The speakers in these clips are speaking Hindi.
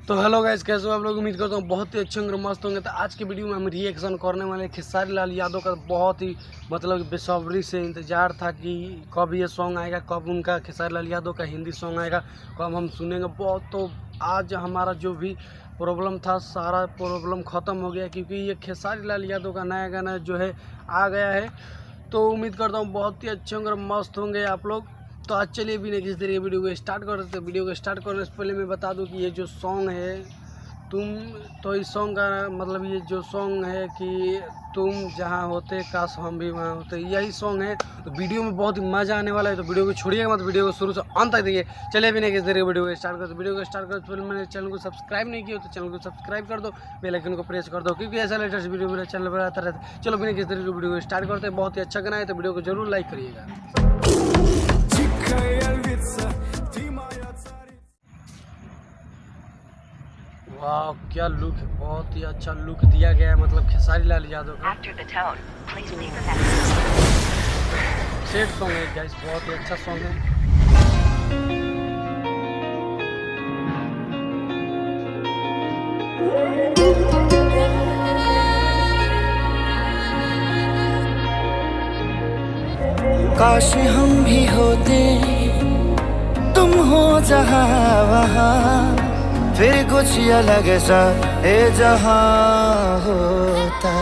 तो हेलो गाइस, कैसे हो आप लोग। उम्मीद करता हूँ बहुत ही अच्छे होंगे, मस्त होंगे। तो आज की वीडियो में हम रिएक्शन करने वाले खेसारी लाल यादव का बहुत ही बेसब्री से इंतजार था कि कब ये सॉन्ग आएगा, कब उनका खेसारी लाल यादव का हिंदी सॉन्ग आएगा, कब हम सुनेंगे बहुत। तो आज हमारा जो भी प्रॉब्लम था सारा प्रॉब्लम ख़त्म हो गया, क्योंकि ये खेसारी लाल यादव का नया गाना जो है आ गया है। तो उम्मीद करता हूँ बहुत ही अच्छे होंगे, मस्त होंगे आप लोग। तो आज चलिए भी नहीं किसी तरीके वीडियो को स्टार्ट कर देते। वीडियो को स्टार्ट करने से पहले मैं बता दूं कि ये जो सॉन्ग है तुम, तो इस सॉन्ग का मतलब ये जो सॉन्ग है कि तुम जहाँ होते काश हम भी वहाँ होते, यही सॉन्ग है। तो वीडियो में बहुत ही मज़ा आने वाला है, तो वीडियो को छोड़िएगा मत, वीडियो को शुरू से अंत तक देखिए। चलिए भी नहीं किसी तरीके वीडियो को स्टार्ट कर दो। वीडियो को स्टार्ट करने से पहले मैंने चैनल को सब्सक्राइब नहीं किया तो चैनल को सब्सक्राइब कर दो, बेल आइकन को प्रेस कर दो, क्योंकि ऐसा लेटेस्ट वीडियो मेरे चैनल पर आता रहता है। चलो भी नहीं किसी तरीके वीडियो को स्टार्ट करते हैं। बहुत ही अच्छा गाना है, तो वीडियो को जरूर लाइक करिएगा। वाह क्या लुक है, बहुत ही अच्छा लुक दिया गया है, मतलब खेसारी लाल यादव का सेट सॉन्ग है गाइस, बहुत ही अच्छा सॉन्ग है। काश हम भी होते तुम हो जहाँ वहाँ, फिर कुछ अलग सा ए जहाँ होता।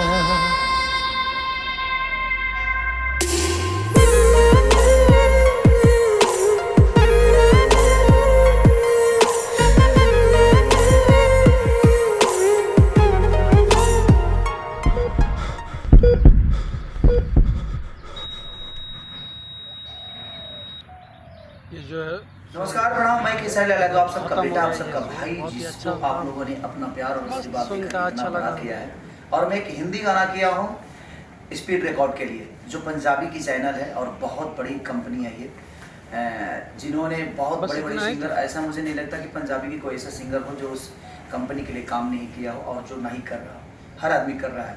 ये जो है नमस्कार, प्रणाम। मैं खेसारी लाल यादव, आप सबका बेटा, आप सबका भाई, जिसको अच्छा आप लोगों ने अपना प्यार और आशीर्वाद देकर अच्छा इतना बड़ा लगा किया है। और मैं एक हिंदी गाना किया हूँ स्पीड रिकॉर्ड के लिए, जो पंजाबी की चैनल है और बहुत बड़ी कंपनी है ये, जिन्होंने बहुत बड़े बड़े सिंगर, ऐसा मुझे नहीं लगता कि पंजाबी की कोई ऐसा सिंगर हो जो उस कंपनी के लिए काम नहीं किया हो, और जो नहीं कर रहा, हर आदमी कर रहा है।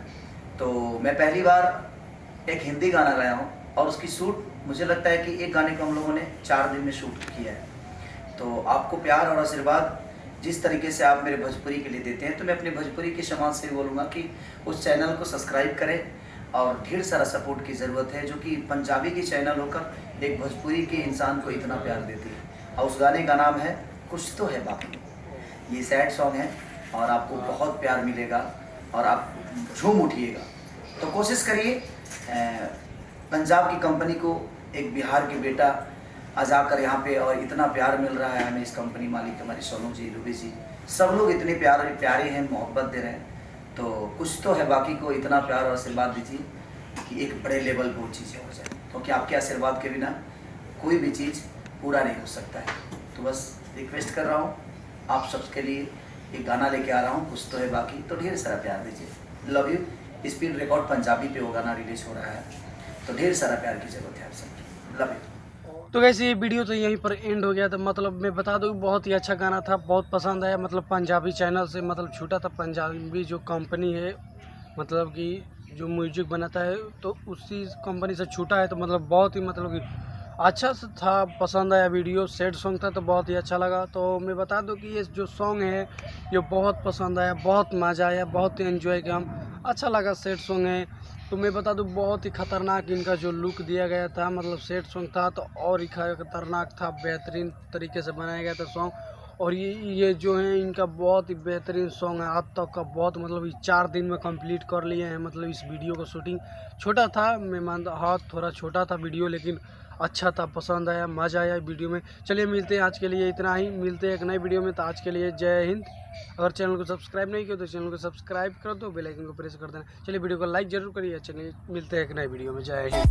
तो मैं पहली बार एक हिंदी गाना गाया हूँ, और उसकी शूट मुझे लगता है कि एक गाने को हम लोगों ने 4 दिन में शूट किया है। तो आपको प्यार और आशीर्वाद जिस तरीके से आप मेरे भोजपुरी के लिए देते हैं, तो मैं अपने भोजपुरी के समाज से बोलूँगा कि उस चैनल को सब्सक्राइब करें, और ढेर सारा सपोर्ट की ज़रूरत है, जो कि पंजाबी की चैनल होकर एक भोजपुरी के इंसान को इतना प्यार देती है। और उस गाने का नाम है कुछ तो है बाकी। ये सैड सॉन्ग है और आपको बहुत प्यार मिलेगा और आप झूम उठिएगा। तो कोशिश करिए, पंजाब की कंपनी को एक बिहार के बेटा आज आकर यहाँ पे, और इतना प्यार मिल रहा है हमें, इस कंपनी मालिक हमारी सोनू जी, रूबी जी, सब लोग इतने प्यारे हैं, मोहब्बत दे रहे हैं। तो कुछ तो है बाकी को इतना प्यार और आशीर्वाद दीजिए कि एक बड़े लेवल पर वो चीज़ें हो जाए, क्योंकि आपके आशीर्वाद के बिना कोई भी चीज़ पूरा नहीं हो सकता है। तो बस रिक्वेस्ट कर रहा हूँ आप सबके लिए, एक गाना लेके आ रहा हूँ कुछ तो है बाकी, तो ढेर सारा प्यार दीजिए। Love you. Speed record Punjabi पे वो गाना रिलीज हो रहा है, तो ढेर सारा प्यार की जरूरत है आप सबकी। Love you. तो वैसे ये वीडियो तो यहीं पर एंड हो गया था। मतलब मैं बता दूं बहुत ही अच्छा गाना था, बहुत पसंद आया। मतलब पंजाबी चैनल से मतलब छूटा था, पंजाबी जो कंपनी है मतलब कि जो म्यूजिक बनाता है, तो उसी कंपनी से छूटा है। तो मतलब बहुत ही मतलब कि अच्छा से था, पसंद आया वीडियो। सैड सॉन्ग था तो बहुत ही अच्छा लगा। तो मैं बता दूं कि ये जो सॉन्ग है ये बहुत पसंद आया, बहुत मज़ा आया, बहुत ही एंजॉय किया हम, अच्छा लगा। सैड सॉन्ग है तो मैं बता दूं बहुत ही ख़तरनाक इनका जो लुक दिया गया था, मतलब सैड सॉन्ग था तो और ही ख़तरनाक था, बेहतरीन तरीके से बनाया गया था सॉन्ग। और ये जो है इनका बहुत ही बेहतरीन सॉन्ग है, आज तक का बहुत मतलब 4 दिन में कंप्लीट कर लिए हैं। मतलब इस वीडियो का शूटिंग छोटा था, मैं मानता हाँ थोड़ा छोटा था वीडियो, लेकिन अच्छा था, पसंद आया, मज़ा आया वीडियो में। चलिए मिलते हैं, आज के लिए इतना ही, मिलते हैं एक नई वीडियो में। तो आज के लिए जय हिंद। अगर चैनल को सब्सक्राइब नहीं किया तो चैनल को सब्सक्राइब कर दो, बेल आइकन को प्रेस कर देना। चलिए वीडियो को लाइक जरूर करिए। चलिए मिलते हैं एक नई वीडियो में। जय हिंद।